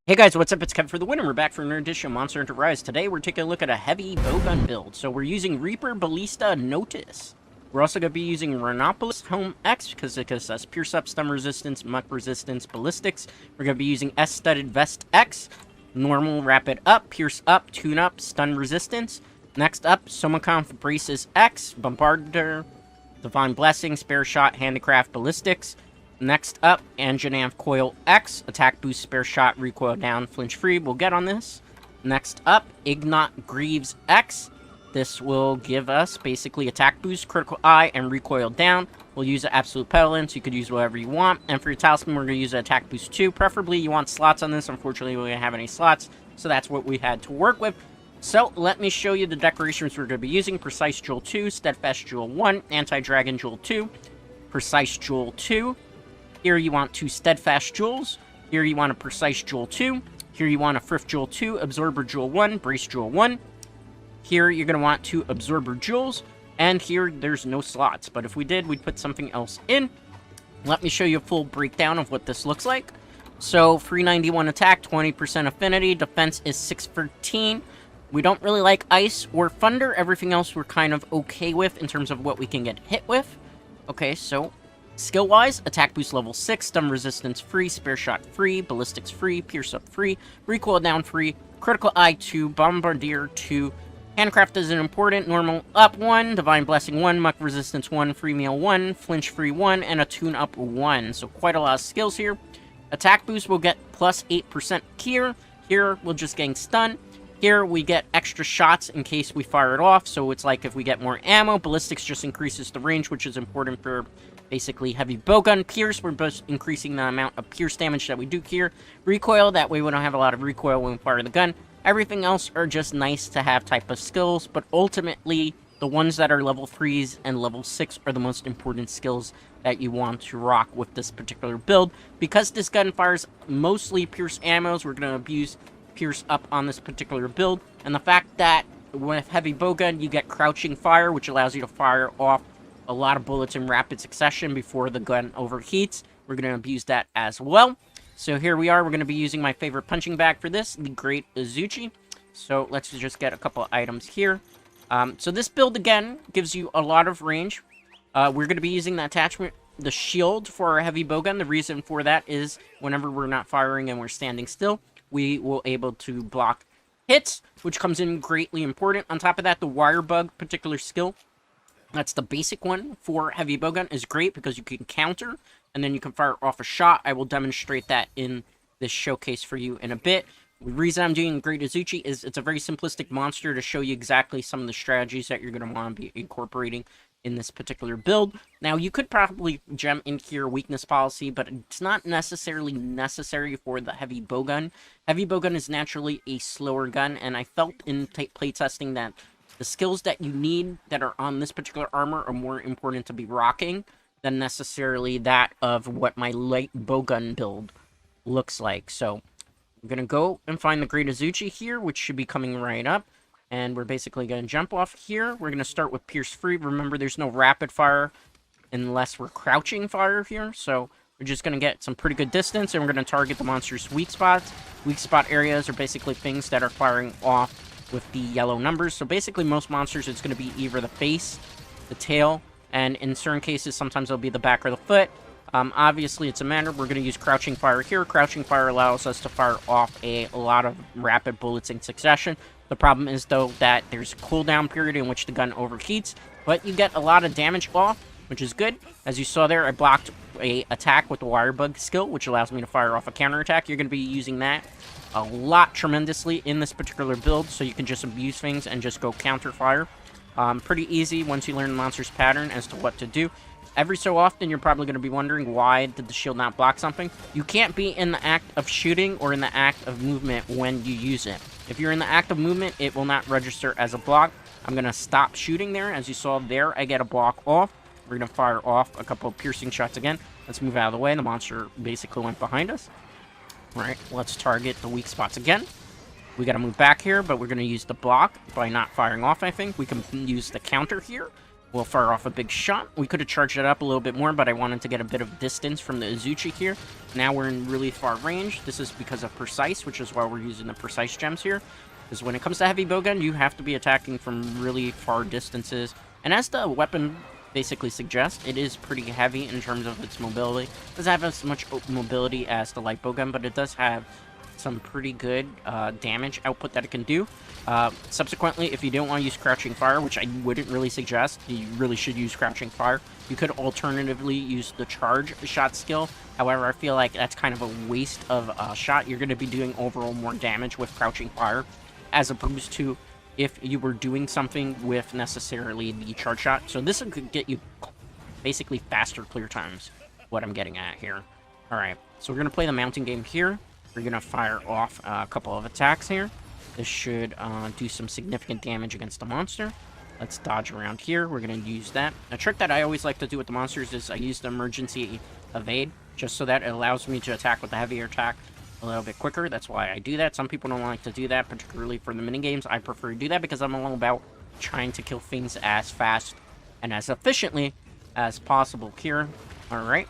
Hey guys, what's up? It's Kevin for the win, and we're back for another edition of Monster Hunter Rise. Today we're taking a look at a heavy bowgun build. So we're using Reaper Ballista Notice. We're also going to be using Rhinopolis Home X because it gives us Pierce Up, Stun Resistance, Muck Resistance, Ballistics. We're going to be using S-Studded Vest X, Normal Rapid Up, Pierce Up, Tune Up, Stun Resistance. Next up, Somaconf Braces X, Bombardier, Divine Blessing, Spare Shot, Handicraft, Ballistics. Next up, Anjanath Coil X, Attack Boost, Spare Shot, Recoil Down, Flinch Free. We'll get on this. Next up, Ignat Greaves X. This will give us basically Attack Boost, Critical Eye, and Recoil Down. We'll use Absolute Petulance. You could use whatever you want. And for your Talisman, we're going to use Attack Boost 2. Preferably, you want slots on this. Unfortunately, we don't have any slots, so that's what we had to work with. So, let me show you the decorations we're going to be using. Precise Jewel 2, Steadfast Jewel 1, Anti-Dragon Jewel 2, Precise Jewel 2. Here you want 2 Steadfast Jewels. Here you want a Precise Jewel 2. Here you want a Thrift Jewel 2, Absorber Jewel 1, Brace Jewel 1. Here you're going to want 2 Absorber Jewels. And here there's no slots, but if we did, we'd put something else in. Let me show you a full breakdown of what this looks like. So, 391 attack, 20% affinity, defense is 613. We don't really like Ice or Thunder. Everything else we're kind of okay with in terms of what we can get hit with. Okay, so skill-wise, Attack Boost level 6, Stun Resistance free, Spare Shot free, Ballistics free, Pierce Up free, Recoil Down free, Critical Eye 2, Bombardier 2, Handcraft isn't important, Normal Up 1, Divine Blessing 1, Muck Resistance 1, Free Meal 1, Flinch Free 1, and a Tune Up 1. So quite a lot of skills here. Attack Boost will get plus 8% here. Here, we're just getting Stun. Here, we get extra shots in case we fire it off, so it's like if we get more ammo. Ballistics just increases the range, which is important for basically heavy bowgun. Pierce, we're just increasing the amount of pierce damage that we do here. Recoil, that way we don't have a lot of recoil when we fire the gun. Everything else are just nice to have type of skills, but ultimately, the ones that are level 3s and level 6 are the most important skills that you want to rock with this particular build. Because this gun fires mostly pierce ammos, we're going to abuse Pierce Up on this particular build. And the fact that with heavy bowgun, you get crouching fire, which allows you to fire off a lot of bullets in rapid succession before the gun overheats. We're going to abuse that as well. So here we are. We're going to be using my favorite punching bag for this, the Great Azuchi. So let's just get a couple of items here. So this build, again, gives you a lot of range. We're going to be using the attachment, the shield, for our heavy bowgun. The reason for that is whenever we're not firing and we're standing still, we will able to block hits, which comes in greatly important. On top of that, the wire bug particular skill, that's the basic one for heavy bowgun, is great because you can counter, and then you can fire off a shot. I will demonstrate that in this showcase for you in a bit. The reason I'm doing Great Azuchi is it's a very simplistic monster to show you exactly some of the strategies that you're going to want to be incorporating in this particular build. Now, you could probably gem in here weakness policy, but it's not necessarily necessary for the heavy bowgun. Heavy bowgun is naturally a slower gun, and I felt in playtesting that the skills that you need that are on this particular armor are more important to be rocking than necessarily that of what my light bowgun build looks like. So, I'm going to go and find the Great Azuchi here, which should be coming right up. And we're basically going to jump off here. We're going to start with Pierce Free. Remember, there's no rapid fire unless we're crouching fire here. So we're just going to get some pretty good distance, and we're going to target the monster's weak spots. Weak spot areas are basically things that are firing off with the yellow numbers. So basically, most monsters, it's going to be either the face, the tail, and in certain cases, sometimes it'll be the back or the foot. Obviously, it's a matter. We're going to use Crouching Fire here. Crouching Fire allows us to fire off a lot of rapid bullets in succession. The problem is, though, that there's a cooldown period in which the gun overheats, but you get a lot of damage off, which is good. As you saw there, I blocked a attack with the Wire Bug skill, which allows me to fire off a counterattack. You're going to be using that a lot tremendously in this particular build, so you can just abuse things and just go counter fire. Pretty easy once you learn the monster's pattern as to what to do. Every so often, you're probably going to be wondering, why did the shield not block something? You can't be in the act of shooting or in the act of movement when you use it. If you're in the act of movement, it will not register as a block. I'm going to stop shooting there. As you saw there, I get a block off. We're going to fire off a couple of piercing shots again. Let's move out of the way. The monster basically went behind us. All right, let's target the weak spots again. We got to move back here, but we're going to use the block by not firing off, I think. We can use the counter here. We'll fire off a big shot. We could have charged it up a little bit more, but I wanted to get a bit of distance from the Azuchi here. Now we're in really far range. This is because of precise, which is why we're using the precise gems here. Because when it comes to heavy bowgun, you have to be attacking from really far distances. And as the weapon basically suggests, it is pretty heavy in terms of its mobility. It doesn't have as much mobility as the light bowgun, but it does have some pretty good damage output that it can do. Subsequently, if you don't want to use crouching fire, which I wouldn't really suggest, you really should use crouching fire. You could alternatively use the charge shot skill. However, I feel like that's kind of a waste of a shot. You're going to be doing overall more damage with crouching fire, as opposed to if you were doing something with necessarily the charge shot. So this could get you basically faster clear times, what I'm getting at here. Alright, so we're going to play the mountain game here. We're going to fire off a couple of attacks here. This should do some significant damage against the monster. Let's dodge around here. We're going to use that. A trick that I always like to do with the monsters is I use the emergency evade, just so that it allows me to attack with the heavier attack a little bit quicker. That's why I do that. Some people don't like to do that, particularly for the minigames. I prefer to do that because I'm all about trying to kill things as fast and as efficiently as possible here. Alright.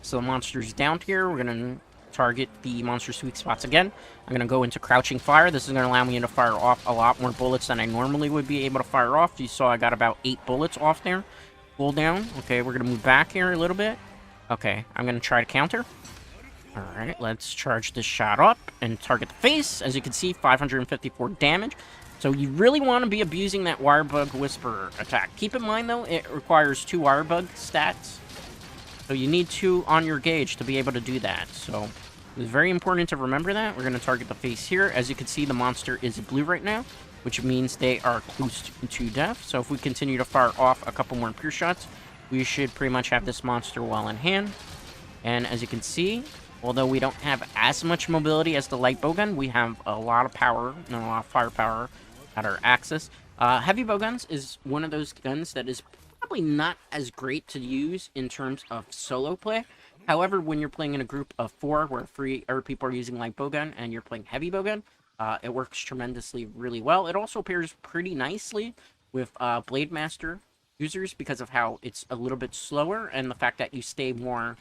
So the monster's down here. We're going to target the monster sweet spots again. I'm going to go into crouching fire. This is going to allow me to fire off a lot more bullets than I normally would be able to fire off. You saw I got about 8 bullets off there. Cool down. Okay, we're going to move back here a little bit. Okay, I'm going to try to counter. Alright, let's charge this shot up and target the face. As you can see, 554 damage. So you really want to be abusing that Wirebug Whisperer attack. Keep in mind, though, it requires 2 Wirebug stats. So you need 2 on your gauge to be able to do that. So it's very important to remember that. We're going to target the face here. As you can see, the monster is blue right now, which means they are close to death. So if we continue to fire off a couple more pure shots, we should pretty much have this monster well in hand. And as you can see, although we don't have as much mobility as the light bowgun, we have a lot of power and a lot of firepower at our axis. Heavy bowguns is one of those guns that is probably not as great to use in terms of solo play. However, when you're playing in a group of 4 where 3 other people are using light bowgun and you're playing heavy bowgun, it works tremendously really well. It also pairs pretty nicely with Blade Master users because of how it's a little bit slower and the fact that you stay more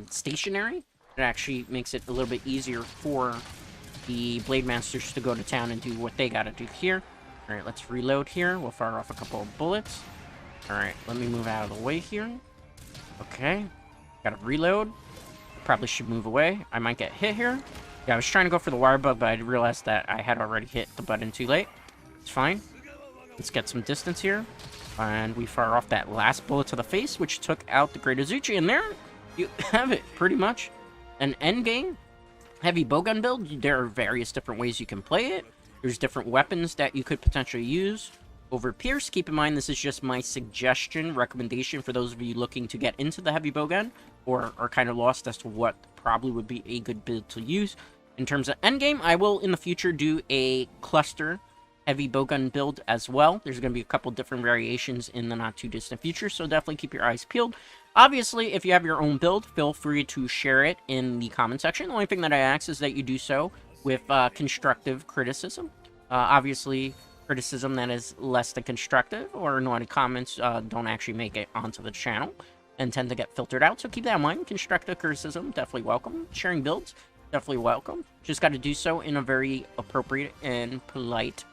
stationary. It actually makes it a little bit easier for the Blade Masters to go to town and do what they gotta do here. Alright, let's reload here. We'll fire off a couple of bullets. Alright, let me move out of the way here. Okay. Gotta reload. Probably should move away. I might get hit here. Yeah, I was trying to go for the wire bug, but I realized that I had already hit the button too late. It's fine. Let's get some distance here. And we fire off that last bullet to the face, which took out the Great Azuchi. And there you have it, pretty much. An endgame heavy bowgun build. There are various different ways you can play it. There's different weapons that you could potentially use over Pierce. Keep in mind, this is just my suggestion, recommendation for those of you looking to get into the heavy bowgun or are kind of lost as to what probably would be a good build to use. In terms of endgame, I will in the future do a cluster heavy bowgun build as well. There's going to be a couple different variations in the not too distant future, so definitely keep your eyes peeled. Obviously, if you have your own build, feel free to share it in the comment section. The only thing that I ask is that you do so with constructive criticism. Obviously, criticism that is less than constructive or naughty comments don't actually make it onto the channel and tend to get filtered out, so keep that in mind. Constructive criticism, definitely welcome. Sharing builds, definitely welcome. Just got to do so in a very appropriate and polite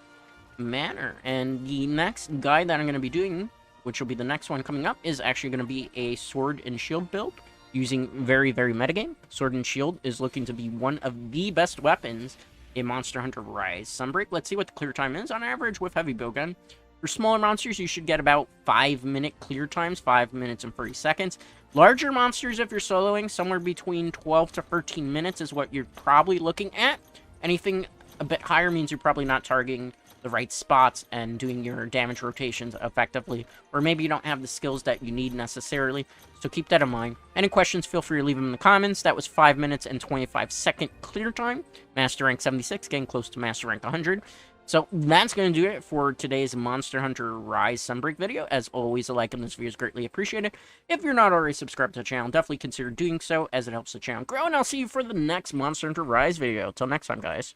manner. And the next guide that I'm going to be doing, which will be the next one coming up, is actually going to be a sword and shield build using very metagame. Sword and shield is looking to be one of the best weapons in Monster Hunter Rise Sunbreak. Let's see what the clear time is on average with heavy bowgun. For smaller monsters, you should get about 5-minute clear times, 5 minutes and 30 seconds. Larger monsters, if you're soloing, somewhere between 12 to 13 minutes is what you're probably looking at. Anything a bit higher means you're probably not targeting the right spots and doing your damage rotations effectively, or maybe you don't have the skills that you need necessarily, so keep that in mind. Any questions, feel free to leave them in the comments. That was 5 minutes and 25-second clear time. Master rank 76, getting close to master rank 100. So that's going to do it for today's Monster Hunter Rise Sunbreak video. As always, a like on this video is greatly appreciated. If you're not already subscribed to the channel, definitely consider doing so, as it helps the channel grow, and I'll see you for the next Monster Hunter Rise video. Till next time, guys.